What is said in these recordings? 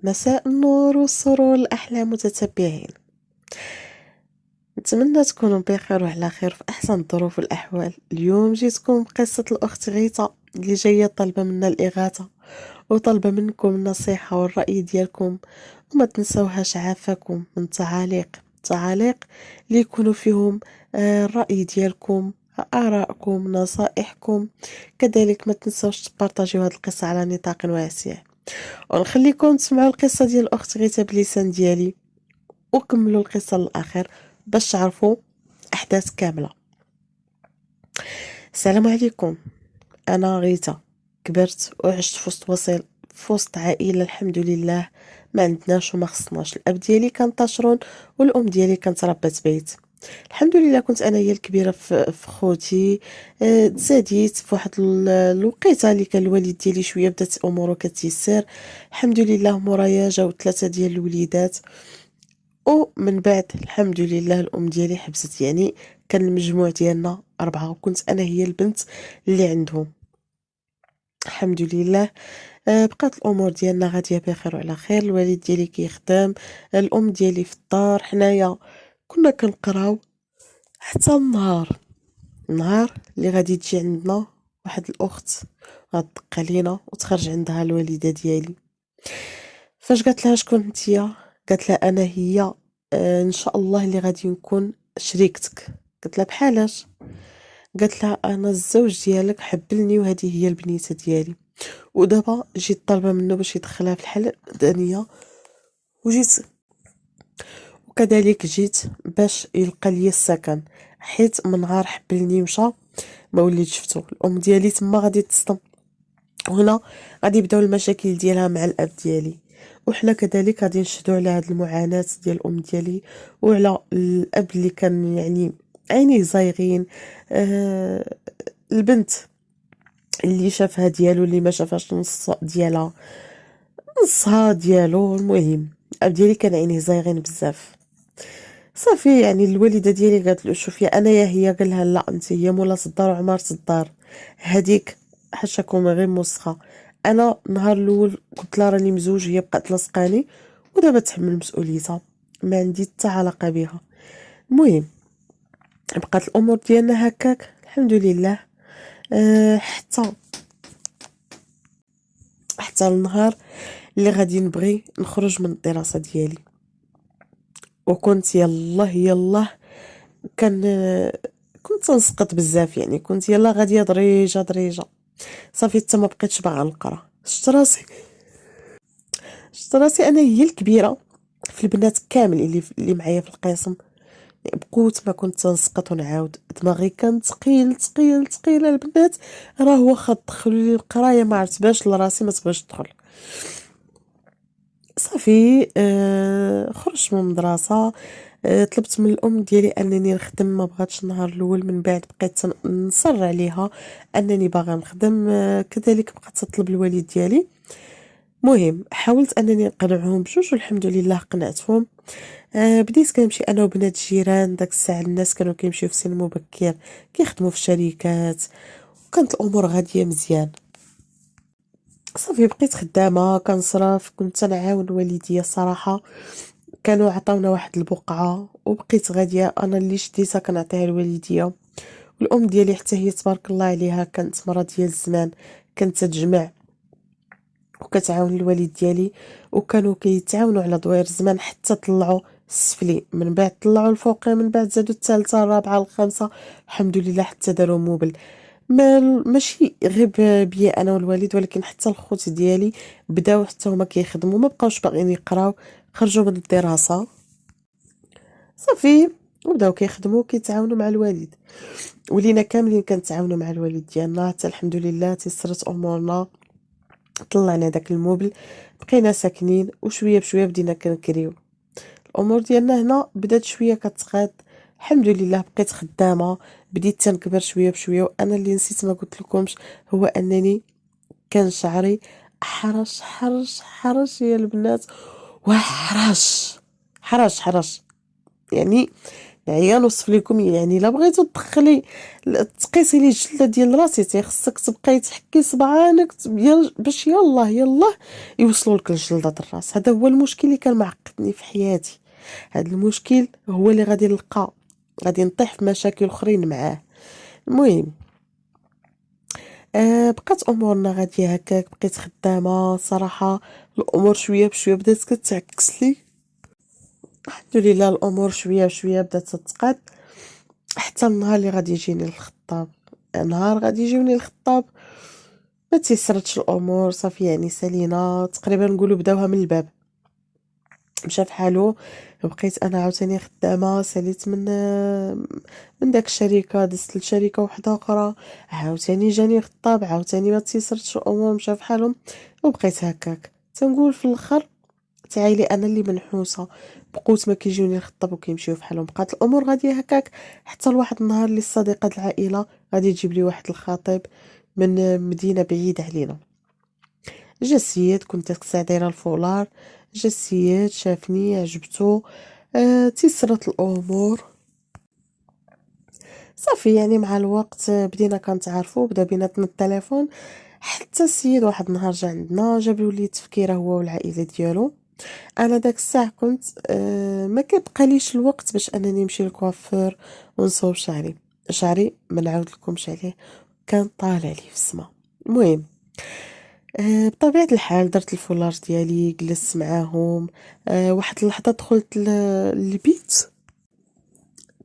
مساء النور والسرور الأحلام متتبعين. نتمنى تكونوا بخير وعلى خير في أحسن الظروف والأحوال. اليوم جيتكم بقصة الأخت غيتا اللي جاية طالبة منا الإغاثة وطالبة منكم النصيحة والرأي ديالكم، وما تنسوهاش عافاكم من تعاليق اللي يكونوا فيهم الرأي ديالكم، آراءكم، نصائحكم. كذلك ما تنسوش تبارطاجيو هذه القصة على نطاق واسع، ونخليكم تسمعوا القصة ديال الأخت غيتا بلسان ديالي وكملوا القصة للآخر باش تعرفوا أحداث كاملة. السلام عليكم. أنا غيتا كبرت وعشت في وسط عائلة الحمد لله ما عندناش وما خصناش. الأب ديالي كان طاشرون والأم ديالي كانت ربة بيت. الحمد لله كنت انا هي الكبيره في خوتي. تزاديت في واحد الوقيته اللي كان الوالد ديالي شويه بدات اموره كتيسر. الحمد لله مورايا جاو 3 ديال الوليدات، ومن بعد الحمد لله الام ديالي حبست. يعني كان المجموع ديالنا 4 وكنت انا هي البنت اللي عندهم. الحمد لله. بقات الامور ديالنا غاديه بخير وعلى خير. الوالد ديالي كيخدم، الام ديالي في الدار، حنايا كنا كنقراو حتى النهار اللي غادي تجي عندنا واحد الاخت غتدق علينا وتخرج عندها الوالده ديالي. فاش قالت لها شكون نتيا، قالت لها انا هي ان شاء الله اللي غادي نكون شريكتك. قالت لها بحالاش؟ قالت لها انا الزوج ديالك حبلني وهذه هي البنيته ديالي، ودابا جيت طالبه منه باش يدخلها في الحاله المدنيه، وجيت وكذلك جيت باش يلقى لي السكن، حيت من نهار حبلني مشى ما وليت شفتو. الام ديالي تما غادي تصدم، وهنا غادي يبداو المشاكل ديالها مع الاب ديالي، وحنا كذلك غادي نشهدوا على هاد المعاناه ديال الام ديالي وعلى الاب اللي كان يعني عينيه زايغين. البنت اللي شافها ديالو اللي ما شافهاش نص ديالها، نصها ديالو. المهم الاب ديالي كان عينيه زايغين بزاف. صافي يعني الوالده ديالي قالت له شوفي انا يا هي، قال لها لا انت هي مولاة الدار وعمارة الدار، هذيك حاشاكم غير مسخه. انا النهار الاول قلت لها راني مزوج، هي بقات لصقاني ودابا تحمل مسؤوليتها، ما عندي حتى علاقه بها. المهم بقات الامور ديالنا هكاك الحمد لله. حتى النهار اللي غادي نبغي نخرج من الدراسه ديالي، وكنت يلا كان كنت تنسقط بزاف، يعني كنت يلا غاديه دريجه. صافي حتى ما بقيتش باغا نقرا. شفت راسي انا هي الكبيره في البنات كامل اللي معايا في القسم. يعني بقوت ما كنت تنسقط ونعاود، دماغي كان ثقيل البنات. راه واخا دخلوا لي القرايه ما عرفت باش لراسي ما تبغيش تدخل. صافي خرجت من المدرسه. طلبت من الام ديالي انني نخدم، ما بغاتش النهار الاول، من بعد بقيت نصر عليها انني باغا نخدم. كذلك بقيت تطلب الوالد ديالي. مهم حاولت انني نقنعهم بجوج والحمد لله قنعتهم. بديت كنمشي انا وبنات الجيران. داك الساعه الناس كانوا كيمشيو في سن مبكر كيخدموا في الشركات، وكانت الامور غاديه مزيان. صافي بقيت خدامه كنصرف، كنت نعاون والديا الصراحه. كانوا عطاونا واحد البقعه وبقيت غاديه انا اللي شديتها كنعطيها لوالديا. والام ديالي حتى هي تبارك الله عليها كانت مرة ديال الزمان، كانت تجمع وكتعاون الوالد ديالي، وكانوا كيتعاونوا على دوائر الزمان حتى طلعوا السفلي، من بعد طلعوا الفوقي، من بعد زادوا الثالثه الرابعه الخامسه. الحمد لله حتى داروا موبل. ماشي غير بيا انا والوالد، ولكن حتى الخوت ديالي بداو حتى هما كيخدموا، ما بقاوش باغيين يقراو، خرجوا من الدراسه. صافي وبداو كيخدموا كيتعاونوا مع الوالد. ولينا كاملين كنتعاونوا مع الوالد ديالنا حتى الحمد لله تيسرت امورنا. طلعنا داك الموبل، بقينا ساكنين وشويه بشويه بدينا كنكريو. الامور ديالنا هنا بدات شويه كتقاد. الحمد لله بقيت خدامه، بديت تنكبر شويه بشويه. وانا اللي نسيت ما قلت لكمش هو انني كان شعري حرش يا البنات، وحرش حرش يعني يعني نوصف لكم، يعني الا بغيتو تدخلي تقيسي لي الجلده ديال راسي خصك تبقاي تحكي صبعانك باش يلاه يلاه يوصلوا لك لجلده الراس. هذا هو المشكل اللي كان معقدني في حياتي. هذا المشكل هو اللي غادي نلقى، غادي نطيح في مشاكل اخرين معاه. المهم بقات امورنا غاديه هكاك، بقيت خدامه صراحه. الامور شويه بشويه بدات كتعكس لي. الحمد لله الامور شويه بشويه بدات تتقاد، حتى النهار اللي غادي يجيني الخطاب. نهار غادي يجيوني الخطاب ما تيسرتش الامور صافي، يعني سالينا تقريبا نقولوا بداوها من الباب. مشى فحالو، بقيت انا عاوتاني خدامه، ساليت من داك الشركه دزت لشركه وحده اخرى، عاوتاني جاني خطاب، عاوتاني ما تيسرتش الامور مشى فحالهم، وبقيت هكاك تنقول في الاخر تعايلي انا اللي منحوسه. بقوت ما كيجيوني الخطاب وكيمشيو فحالهم، بقات الامور غاديه هكاك حتى لواحد النهار اللي صديقه العائله غادي تجيب لي واحد الخطيب من مدينه بعيده علينا. جا السيد، كنت ديك الساعه دايره الفولار، جا السيد شافني عجبتو، تيسرت الامور صافي. يعني مع الوقت بدينا كنتعارفوا، بدا بيناتنا التليفون، حتى السيد واحد النهار جا عندنا، جاب لي وليد تفكيره هو والعائله ديالو. انا داك الساعه كنت ما كيبقاليش الوقت باش انني نمشي للكوافير ونصوب شعري ما نعاود لكمش عليه، كان طالع لي في السما. المهم بطبيعه الحال درت الفولار ديالي، جلست معاهم. واحد اللحظه دخلت للبيت،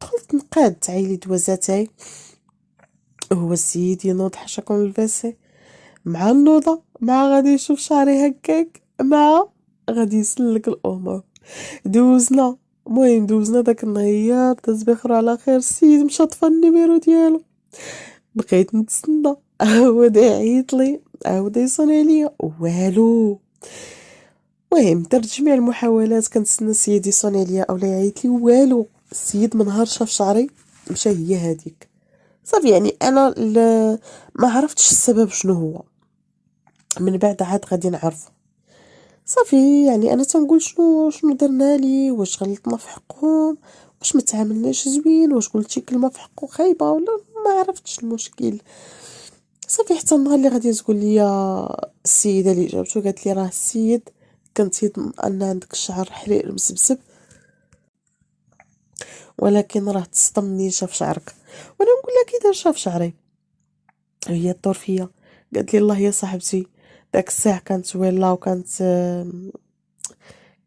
دخلت نقاد عيلي دوازاتاي، هو السيد ينوض حاشاكم الفاسي، مع النوضه مع غادي يشوف شعري هكاك، مع غادي يسلك الامور. دوزنا، المهم دوزنا داك النهار، داز بخير على خير. السيد مشى طفى النيميرو ديالو، بقيت نتسنى عاود يعيط لي، عاود يصوني عليا، والو. المهم درت جميع المحاولات كنتسنى السيد يصوني عليا اولا يعيط لي، والو. السيد من نهار شاف شعري مشى هي هذيك صافي. يعني انا ما عرفتش السبب شنو هو، من بعد عاد غادي نعرفه صافي. يعني انا تنقول شنو درنا لي، واش غلطنا في حقهم، واش ما تعاملناش زوين، واش قلت شي كلمه في حقه خايبه، ولا ما عرفتش المشكل صافي. حتى النهار اللي غادي تقول لي السيده اللي جابتو قالت لي راه السيد كنتي ان عندك الشعر حرير مسبسب، ولكن راه تصدم منين شاف شعرك. وانا نقول لها كي دار شاف شعري، هي تدور فيا قالت لي الله يا صاحبتي داك الساعه كانت ويلا،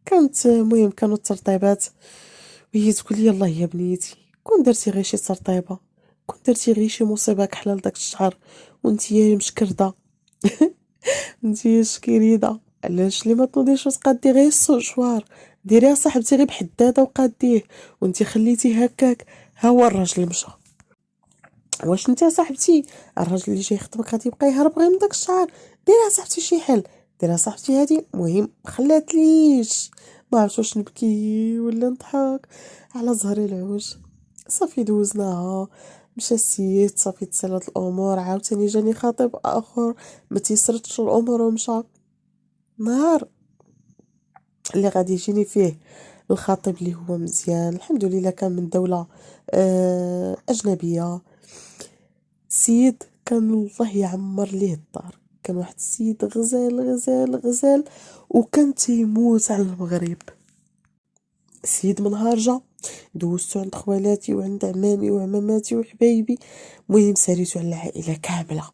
كانت مهم كانوا الترطيبات، وهي تقول لي يلاه يا بنيتي كون درتي غير شي ترطيبه، كون درتي غير شي مصيبه كحلال داك الشهر وانتي مشكرده انتي شكيريده، علاش اللي ما تنوضيش وتقادي غير السوشوار، ديريها صاحبتي غير بحداده وقاديه، وانتي خليتي هكاك. ها هو الراجل مشى، واش انت صاحبتي الراجل اللي جاي يخطبك غادي يبقى يهرب غير من داك الشعر؟ ديرها صاحبتي شي حل، ديرها صاحبتي هادي. مهم خلاتليش، ما عرفتش واش نبكي ولا نضحك على زهري العوج. صافي دوزناها، مشى السيد صافي تسالات الامور، عاوتاني جاني خطيب اخر ما تيسرتش الامور ومشى. نهار اللي غادي يجيني فيه الخطيب اللي هو مزيان الحمد لله، كان من دولة أجنبية. سيد كان الله يعمر ليه الدار، كان واحد السيد غزال غزال غزال، وكان تيموت على المغرب. السيد من نهار جا دوزتو عند خوالاتي وعند عمامي وعماماتي وحبايبي، المهم ساليتو على العائلة كاملة.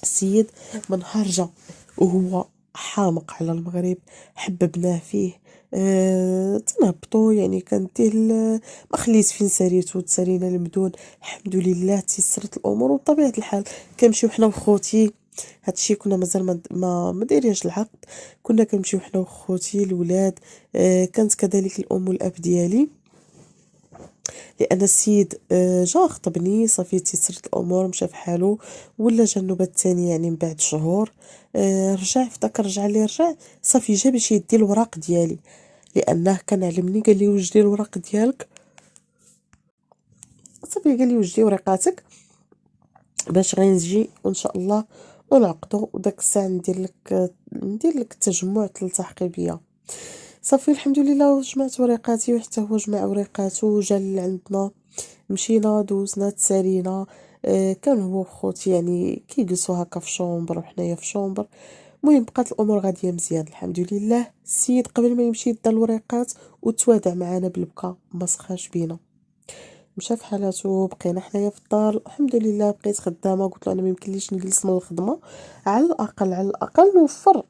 السيد من نهار جا وهو حامق على المغرب، حببناه فيه. تنهبطو يعني كنديه ما خليت فين ساريتو، تسالينا المدون الحمد لله تيسرت الامور. وبطبيعه الحال كنمشيو حنا وخوتي، هادشي كنا مازال ما دايرينش العقد، كنا كنمشيو حنا وخوتي الولاد. كانت كذلك الام والاب ديالي، لان السيد جا خطبني صافي تيسرت الامور مشى فحالو، ولا جا النوبه الثانيه يعني من بعد شهور. رجع في داك الرجعه اللي رجع صافي جا باش يدي الوراق ديالي، لانه كان علمني قال لي وجدي الوراق ديالك. صافي قال لي وجدي ورقاتك باش غنجي وان شاء الله ونعقدو، وداك الساعه ندير لك التجمع تلتحقي بيا. صافي الحمد لله جمعت وريقاتي وحتى هو جمع وريقاتو وجا لعندنا، مشينا دوزنا تسالينا. كان هو وخوتي يعني كيجلسوا هكا في شومبر وحنايا في شومبر. المهم بقات الامور غاديه مزيان الحمد لله. السيد قبل ما يمشي دا الوريقات وتوادع معانا بالبكا، ما سخاش بينا، مشى في حالاتو. بقينا حنايا في الدار الحمد لله. بقيت خدامه، قلت له انا ما يمكنليش نجلس من الخدمه، على الاقل نوفر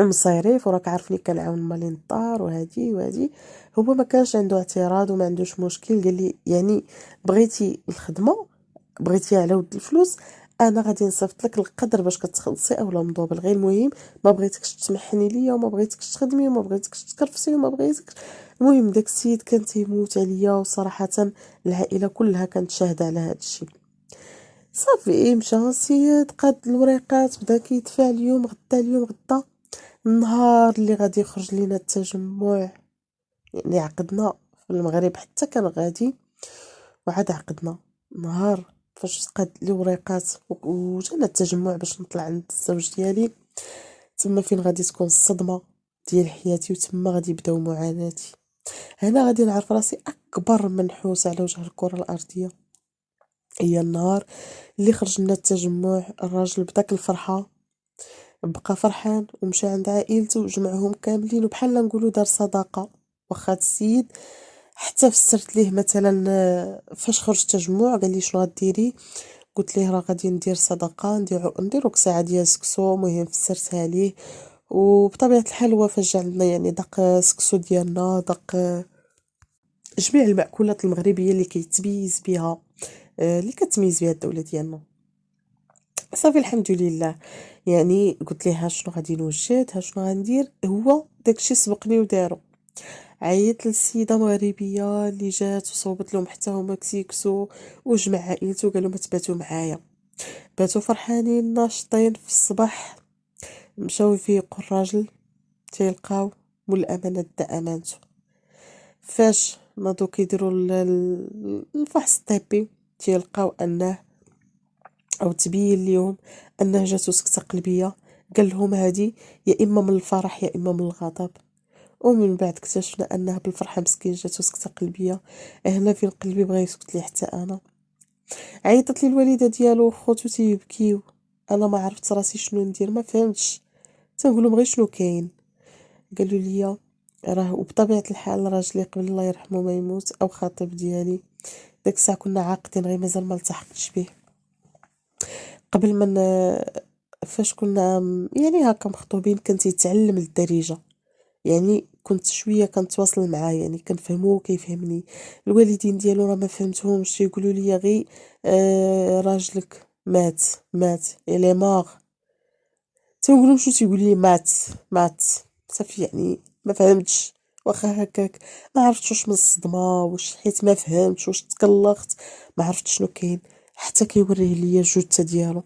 مصاريف، وراك عارفني كنعاون مالين الدار وهادي وهادي. هو ما كانش عنده اعتراض وما عندوش مشكل، قال لي يعني بغيتي الخدمه، بغيتي على ود الفلوس، انا غادي نصيفط لك القدر باش كتخلصي اولا مضوبل، غير المهم ما بغيتكش تسمحني ليا وما بغيتكش تخدمي وما بغيتكش تكرفسي وما بغيتكش. المهم داك السيد كان تيموت عليا، وصراحه العائله كلها كانت شاهده على هذا الشيء. صافي مشى السيد قاد الوريقات، بدا كيدفع اليوم غدا اليوم غدا. النهار اللي غادي يخرج لينا التجمع، يعني عقدنا في المغرب حتى كان غادي، وعاد عقدنا نهار فاش قاد لي وريقات وجانا التجمع باش نطلع عند الزوج ديالي. تما فين غادي تكون الصدمه ديال حياتي، وتما غادي يبداو معاناتي. هنا غادي نعرف راسي اكبر منحوس على وجه الكره الارضيه. هي النهار اللي خرج لنا التجمع، الراجل بداك الفرحه بقى فرحان ومشى عند عائلته وجمعهم كاملين، وبحال نقولوا دار صداقه. واخا السيد حتى فسرت ليه مثلا فاش خرج التجمع قال لي شنو غديري، قلت ليه راه غادي ندير صدقه، نديرو ساعه ديال سكسو. مهم فسرتها ليه، وبطبيعه الحال هو فاش جا عندنا يعني داق سكسو ديالنا، داق جميع المأكولات المغربيه اللي كيتميز بها، اللي كتميز بها الدوله ديالنا. صافي الحمد لله. يعني قلت ليه ها شنو غادي نوجد، ها شنو غندير. هو داكشي سبقني ودارو. عيطت للسيده مغربيه اللي جات وصوبت لهم حتى هما كسيكسو، وجمع عائلته قال لهم تباتوا معايا. باتوا فرحانين ناشطين. في الصباح مشاو يفيقوا الراجل، تيلقاو مول الامانه دا امانته. فاش ناضو كيديروا الفحص الطبي، تيلقاو انه او تبين ليهم انه جاتو سكتة قلبية. قال لهم هادي يا اما من الفرح يا اما من الغضب. ومن بعد اكتشفنا انها بالفرحة مسكين جاتو سكتة قلبية. هنا فين قلبي بغا يسكت لي حتى انا. عيطت لي الوالدة ديالو وخوتو تيبكيو. انا ما عرفت راسي شنو ندير، ما فهمتش. تنقول غير شنو كاين. قالوا لي راه، وبطبيعة الحال راجلي قبل الله يرحمه ما يموت او خطيب ديالي، داك الساعة كنا عاقدين غير مازال ما التحقتش به. قبل ما فاش كنا يعني هكا مخطوبين كان تيتعلم الدارجه، يعني كنت شويه كنتواصل معاه، يعني كنفهمو كيفهمني. الوالدين ديالو راه ما فهمتهمش، يقولوا لي غير راجلك مات، مات الي ماغ. تنقول شو تيقول لي مات، مات. صافي يعني ما فهمتش. واخا هكاك ما عرفتش واش من الصدمه، واش حيت ما فهمتش، واش تكلخت، ما عرفتش شنو كاين. حتى كيوريه ليا الجثه ديالو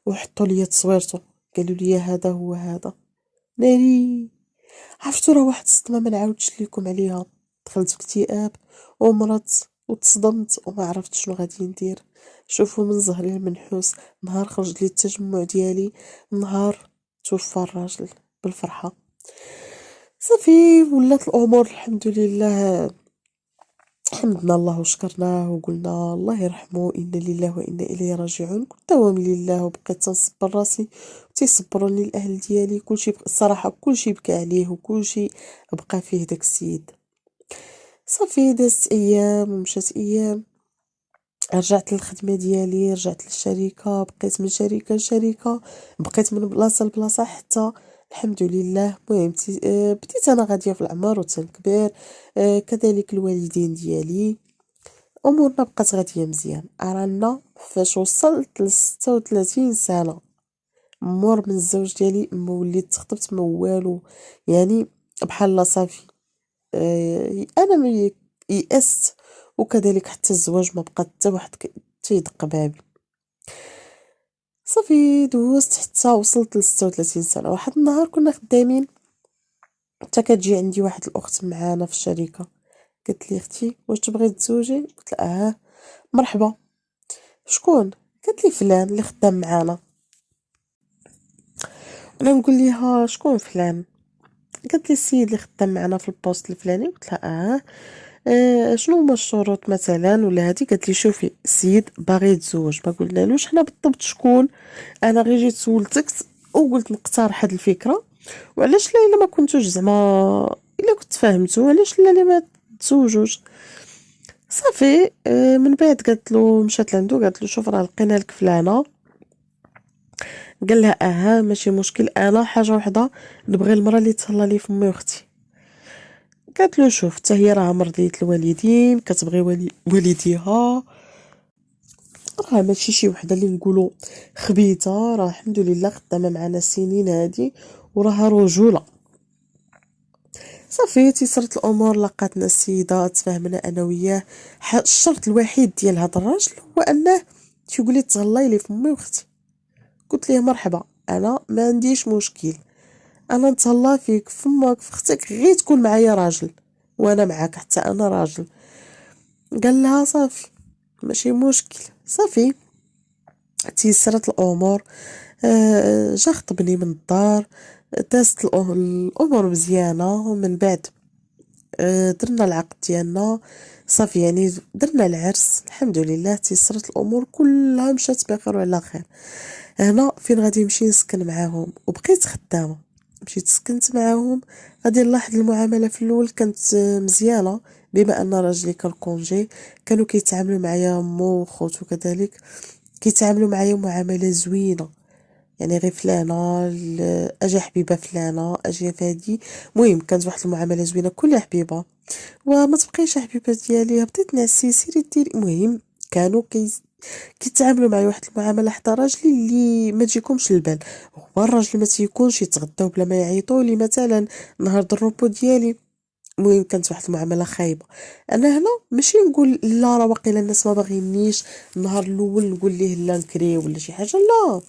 وحطوا لي تصويرته، قالوا لي هذا هو هذا. ناري، عرفتوا راه واحد الصدمه ما نعاودش لكم عليها. دخلت في اكتئاب ومرضت وتصدمت وما عرفت شنو غادي ندير. شوفوا من زهري المنحوس، نهار خرج لي التجمع ديالي، نهار توفى الراجل بالفرحه. صافي ولات الامور الحمد لله. حمدنا الله وشكرناه وقلنا الله يرحمه، إنا لله وإنا إليه راجعون. كنت دوام لله وبقيت تنصبر راسي وتيصبروني الأهل ديالي. كلشي الصراحة كلشي بكى عليه وكلشي بقى فيه داك السيد. صافي دازت أيام ومشات أيام، رجعت للخدمة ديالي، رجعت للشركة، بقيت من شركة لشركة، بقيت من بلاصة لبلاصة حتى الحمد لله. المهم بديت أنا غادية في العمر وتنكبر، كذلك الوالدين ديالي. امورنا بقات غاديه مزيان. رانا فاش وصلت ل36 سنه مور من الزوج ديالي، ما وليت تخطبت ما والو، يعني بحال الله صافي. انا يأست، وكذلك حتى الزواج ما بقى حتى واحد تيدق بابي. صافي دوزت حتى وصلت ل36 سنه. واحد النهار كنا خدامين، حتى كتجي عندي واحد الاخت معانا في الشركه، قالت لي اختي واش تبغي تزوجي؟ قلت لها مرحبا. شكون؟ قالت لي فلان اللي خدام معانا. انا نقول ليها شكون فلان؟ قالت لي السيد اللي خدام معنا في البوست الفلاني. قلت لها شنو هما الشروط مثلا ولا هادي؟ قالت لي شوفي السيد باغي يتزوج، ما قلنالوش حنا بالضبط شكون، انا غير جيت سولتك وقلت نقترح هاد الفكره، وعلاش لا الا ما كنتوش زعما الا كنت فهمتو علاش لا لي ما تزوجوش. صافي من بعد قالت له، مشات لعندو قالت له شوف راه لقينا لك فلانه. قال لها ماشي مشكل، انا حاجه وحده نبغي المراه اللي تهلا لي فمي واختي. قالت له شوف حتى هي راه مرضيه الوالدين كتبغي والديها، راه ماشي شي وحده اللي نقولوا خبيثه، راه الحمد لله خدامه معنا سنين هادي وراها رجوله. صافي تيسرت الامور، لقاتنا السيده تفاهمنا انا وياه. الشرط الوحيد ديال هذا الراجل هو انه تيقول لي تهلاي لي فمي واختي. قلت ليه مرحبا، انا ما عنديش مشكل، انا نتهلا فيك فمك في اختك غير تكون معايا راجل، وانا معاك حتى انا راجل. قال لها صافي ماشي مشكل. صافي تيسرت الامور، جا خطبني من الدار، دازت الامور مزيانه. ومن بعد درنا العقد ديالنا، صافي يعني درنا العرس الحمد لله، تيسرت الامور كلها مشات بخير وعلى خير. هنا فين غادي نمشي نسكن معاهم وبقيت خدامه، مشيت سكنت معاهم. غادي نلاحظ المعامله في الاول كانت مزيانه، بما ان راجلي كان كونجي كانوا كيتعاملوا معايا مو وخوتو كذلك كيتعاملوا معايا معامله زوينه، يعني غير فلانه اجي حبيبه فلانه اجي فادي. المهم كانت واحد المعامله زوينه كلها حبيبه. وما تبقيش حبيبه ديالي بقيت نعسي سيري ديري. المهم كانوا كيتعاملوا معايا واحد المعامله حتى راجلي اللي ما تجيكمش البال. هو الراجل ما تيكونش يتغداو بلا ما يعيطوا لي مثلا نهار الروبو ديالي. المهم كانت واحد المعامله خايبه. انا هنا ماشي نقول لا راه واقيلا الناس ما باغينيش النهار الاول نقول ليه لا نكري ولا شي حاجه، لا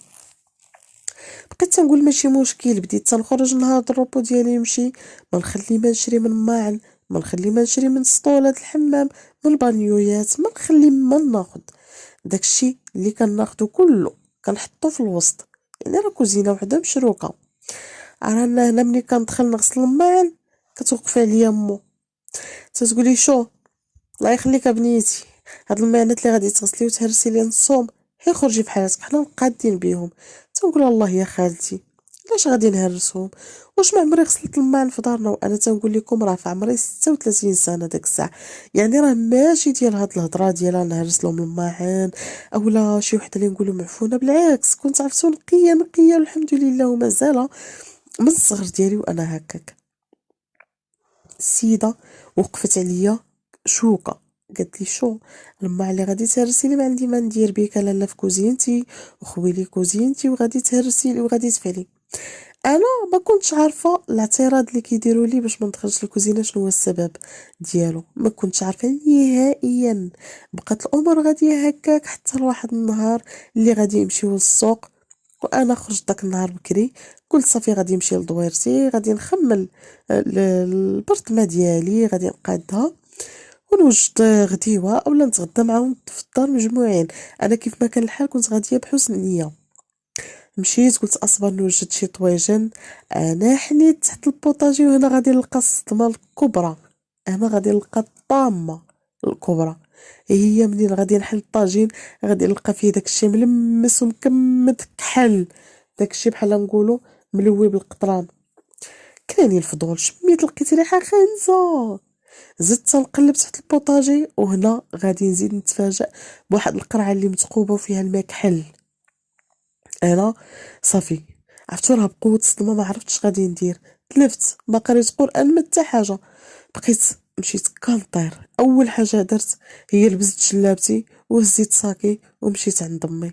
بقيت تنقول ماشي مشكل. بديت تنخرج نهار الروبو ديالي نمشي، ما نخلي ما نشري من ماعن، ما نخلي ما نشري من سطولات الحمام، من البانيويات، ما نخلي ما ناخذ داكشي اللي كناخدو كله كنحطو في الوسط. يعني راه كوزينه وحده مشروكه. رانا هنا ملي كندخل نغسل الماعن كتوقف عليا مو تتقولي شو الله يخليك بنيتي، هاد الماعنات اللي غادي تغسلي وتهرسي لي نصهم هي خرجي بحالاتك حنا مقادين بيهم. تنقول الله يا خالتي علاش غادي نهرسهم، واش ما عمري غسلت الماعن في دارنا؟ وانا تنقول لكم راه في عمري 36 سنه داك الساعه. يعني راه ماشي ديال هاد الهضره ديال نهرس لهم الماعن اولا شي وحده اللي نقولوا معفونه. بالعكس كنت عرفتو نقيه نقيه والحمد لله ومازال من الصغر ديالي وانا هكاك. السيده وقفت عليا شوكه، قالت لي شو لما اللي غادي تهرسي لي ما عندي ما ندير بك لالا في كوزينتي وخوي لي كوزينتي وغادي تهرسي لي وغادي تفعلي. انا ما كنتش عارفه الاعتراض اللي كيديروا لي باش ما ندخلش الكوزينه شنو هو السبب ديالو، ما كنتش عارفه نهائيا. بقات الامور غاديه هكاك حتى لواحد النهار اللي غادي يمشيو للسوق، وانا خرجت داك النهار بكري. قلت صافي غادي نمشي لدويرتي غادي نخمل البرطمه ديالي غادي نقادها ونوجد غديوه اولا نتغدى معاهم في الدار مجموعين. انا كيف ما كان الحال كنت غاديه بحسن نيه. مشيت قلت اصبر نوجد شي طويجن. انا حنيت تحت البوطاجي وهنا غادي نلقى الصدمه الكبرى، انا غادي نلقى الطامه الكبرى. هي منين غادي نحل الطاجين غادي نلقى فيه داكشي ملمس ومكمد كحل، داكشي بحال نقولوا ملوي بالقطران. كاني الفضول شميت لقيت ريحه خانزه. زدت تنقلب تحت البوطاجي وهنا غادي نزيد نتفاجأ بواحد القرعه اللي متقوبه وفيها الماء كحل. انا صافي عرفتو راه بقوه الصدمه ما عرفتش غادي ندير. تلفت ما قريت قران ما حتى حاجه، بقيت مشيت كنطير. اول حاجه درت هي لبست جلابتي وهزيت صاكي ومشيت عند امي.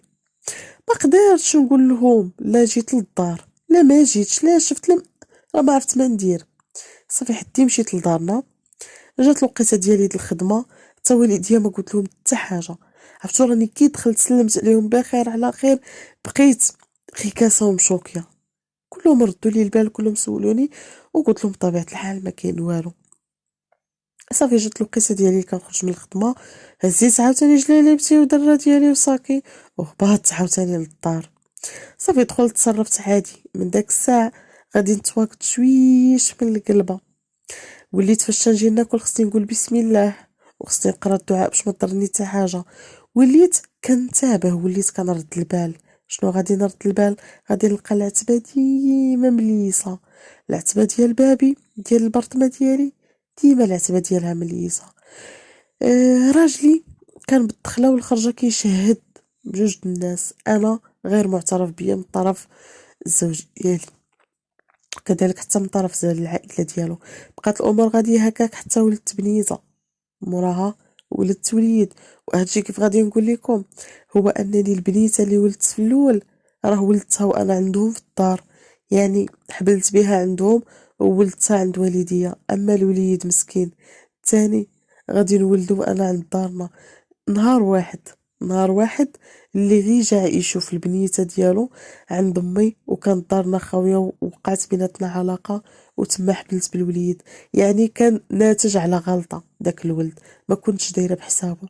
ما قدرتش نقول لهم لا جيت للدار لا ما جيتش لا شفت لم، راه ما عرفت ما ندير. صافي حدي مشيت لدارنا. جات الوقيته ديالي د الخدمه حتى والديا ما قلت لهم حتى حاجه. عرفتو راني كي دخلت سلمت عليهم بخير على خير، بقيت غي كاسه ومشوكيه. كلهم ردوا لي البال كلهم سولوني وقلت لهم بطبيعه الحال ما كاين والو. صافي جات الوقيته ديالي كنخرج من الخدمه، هزيت عاوتاني جلاليبتي ودرة ديالي وصاكي وهبطت عاوتاني للدار. صافي دخلت تصرفت عادي من داك الساعه. غادي نتواكد شويش من القلبة، وليت فاش تنجي ناكل خصني نقول بسم الله، وخصني نقرا الدعاء باش ما تضرني حتى حاجه. وليت كنتابه، وليت كنرد البال. شنو غادي نرد البال؟ غادي نلقى العتبه ديما مليسه، العتبه ديال بابي ديال البرطمه ديالي ديما العتبه ديالها مليسه. راجلي كان بالدخله والخرجه كيشهد بجوج د الناس، انا غير معترف بيا من طرف الزوج ديالي، كذلك حتى من طرف العائله ديالو. بقات الامور غاديه هكاك حتى ولدت بنيته، موراها ولدت وليد. وهادشي كيف غادي نقول لكم، هو انني البنيته اللي ولدت في الاول راه ولدتها وانا عندهم في الدار، يعني حبلت بها عندهم وولدتها عند والديا. اما الوليد مسكين الثاني غادي نولدو وانا عند دارنا. نهار واحد، نهار واحد اللي غي جا يشوف البنيته ديالو عند امي، وكانت دارنا خاويه ووقعت بيناتنا علاقه، وتما حبلت بالوليد. يعني كان ناتج على غلطه داك الولد، ما كنتش دايره بحسابه.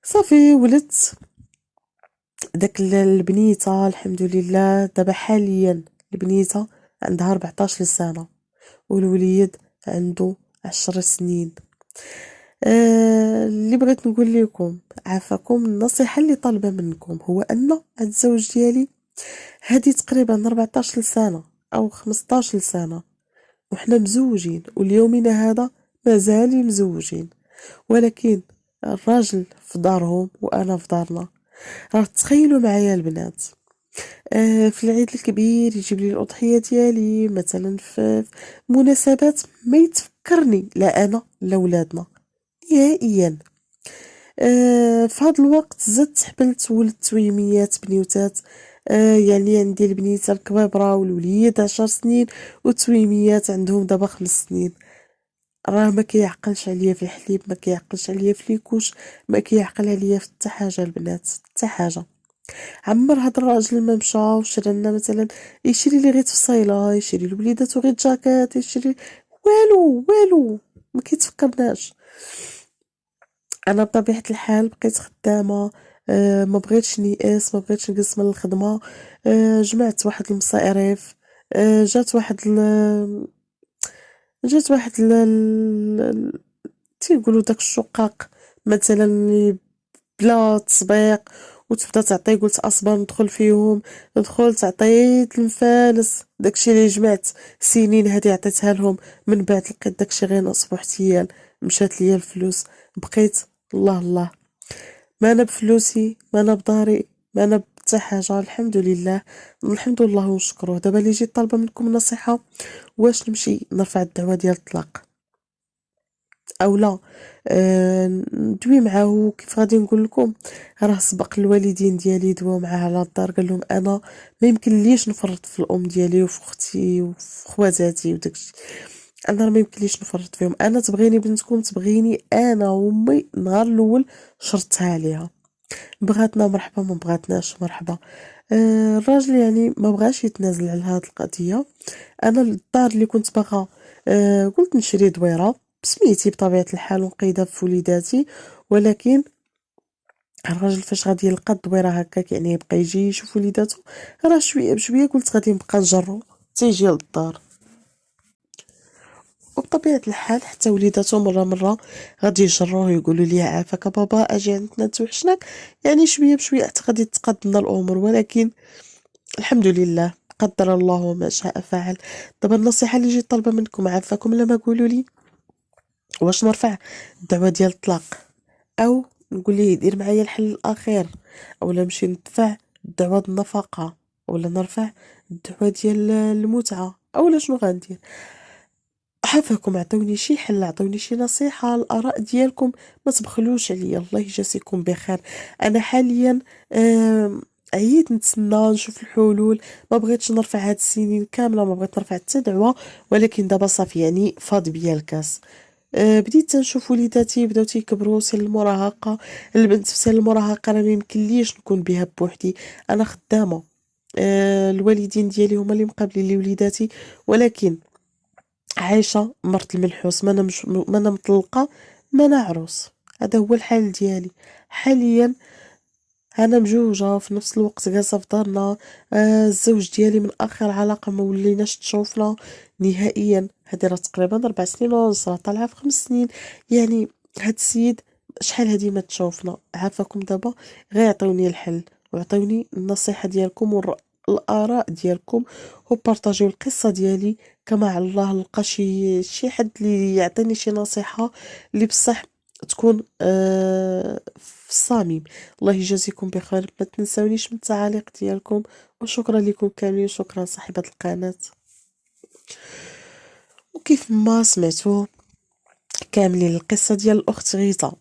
صافي ولدت داك البنيته الحمد لله. دابا حاليا البنيته عندها 14 سنه والوليد عنده 10 سنين. اللي بغيت نقول لكم عافاكم، النصيحة اللي طالبة منكم هو أن هاد الزوج ديالي هادي تقريبا 14 سنة أو 15 سنة وحنا مزوجين، واليومنا هذا مازال مزوجين، ولكن الراجل في دارهم وأنا في دارنا. راه تخيلوا معايا البنات، في العيد الكبير يجيب لي الأضحية ديالي مثلا في مناسبات ما يتفكرني لا أنا لا ولادنا نهائيا. في هذا الوقت زدت حبلت ولدت تويميات بنيوتات. يعني عندي البنيته الكبابره والوليد 10 سنين، وتويميات عندهم دابا 5 سنين. راه ما كيعقلش عليا في الحليب، ما كيعقلش عليا في ليكوش، ما كيعقل عليا في حتى حاجه البنات، حتى حاجه. عمر هذا الراجل ما مشى وشرى لنا مثلا، يشري لي غير تفصيله، يشري لوليداتو غير جاكيت، يشري والو والو، ما كيتفكرناش. انا بطبيعه الحال بقيت خدامه، ما بغيتش نيأس، ما بغيتش نقص من الخدمه. جمعت واحد المصاريف. جات واحد جات واحد تيقولوا داك الشقاق مثلا اللي بلا تسبيق، وتبدا تعطي. قلت اصبر ندخل فيهم، دخلت عطيت المفالس، داكشي اللي جمعت سنين هادي عطيتها لهم. من بعد لقيت داكشي غير ناقص بواحد ايام، مشات ليا الفلوس. بقيت الله الله، ما انا بفلوسي، ما انا بداري، ما انا بتا حاجه. الحمد لله، الحمد لله ونشكروه. دابا اللي جيت طالبه منكم النصيحه، واش نمشي نرفع الدعوه ديال الطلاق او لا ندوي معاه؟ كيف غادي نقول لكم، راه سبق الوالدين ديالي دواو معاه على الدار، قال لهم انا ما يمكن ليش نفرط في الام ديالي وفي اختي وفي خواتاتي وداكشي. انا راه ما يمكنليش نفرط فيهم. انا تبغيني بنتكم تبغيني انا وامي. النهار الاول شرطتها عليها، بغاتنا مرحبا، ما بغاتناش مرحبا. الراجل يعني ما بغاش يتنازل على هذه القضيه. انا الدار اللي كنت باغا، قلت نشري دويره بسميتي بطبيعه الحال ونقيدها في وليداتي، ولكن الراجل فاش غادي يلقى الدويره هكاك يعني يبقى يجي يشوف وليداتو، راه شويه بشويه قلت غادي نبقى نجرو تيجي للدار. وبطبيعة الحال حتى وليداتو مرة غادي يجروه يقولوا لي عافاك بابا اجي عندنا توحشناك. يعني شوية بشوية حتى غادي تقدمنا الامور، ولكن الحمد لله قدر الله وما شاء فعل. دابا النصيحة اللي جيت طالبة منكم عافاكم لما قولوا لي، واش نرفع الدعوة ديال الطلاق، او نقول ليه يدير معايا الحل الاخير، اولا نمشي ندفع دعوة النفقة، ولا نرفع الدعوة ديال المتعة، اولا شنو غندير؟ عافاكم عطوني شي حل، عطوني شي نصيحة. الآراء ديالكم ما تبخلوش عليا، الله يجازيكم بخير. أنا حاليا عييت نتسنى نشوف الحلول. ما بغيتش نرفع هاد السنين كاملة، ما بغيت نرفع حتى دعوة، ولكن دابا صافي يعني فاض بيا الكاس. بديت تنشوف وليداتي بداو تيكبروا سن المراهقة. البنت في سن المراهقة راه ميمكنليش نكون بها بوحدي، أنا خدامة. الوالدين ديالي هما اللي مقابلين لي وليداتي، ولكن عايشة مرت المنحوس. ما انا مش ما انا مطلقة، ما انا عروس. هذا هو الحال ديالي حاليا. أنا مجوجة في نفس الوقت جالسة في دارنا. الزوج ديالي من آخر علاقة ما وليناش تشوفنا نهائيًا، هادي راه تقريبًا 4 سنين ونص، راه طالعة في 5 سنين. يعني هاد السيد شحال هادي ما تشوفنا. عافاكم دابا غير عطيوني الحل وعطيوني النصيحة ديالكم الآراء ديالكم وبارطاجيو القصة ديالي، كما على الله نلقى شي حد اللي يعطيني شي نصيحة اللي بصح تكون في الصميم. الله يجازيكم بخير، ما تنسونيش من التعاليق ديالكم، وشكرا لكم كاملين، شكرا صاحبة القناة. وكيف ما سمعتوا كاملين القصة ديال الأخت غيتا،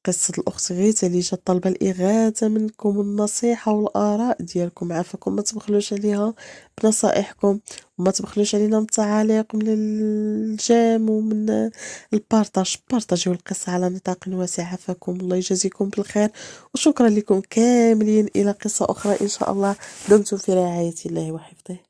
قصة الأخت غيتا اللي جات طالبة الإغاثة منكم والنصيحة والآراء ديالكم. عافاكم ما تبخلوش عليها بنصائحكم، وما تبخلوش علينا من التعاليق ومن الجيم ومن البارطاج. بارطاجيو القصة على نطاق واسع. عافاكم الله يجازيكم بالخير، وشكرا لكم كاملين. إلى قصة أخرى إن شاء الله. دمتم في رعاية الله وحفظه.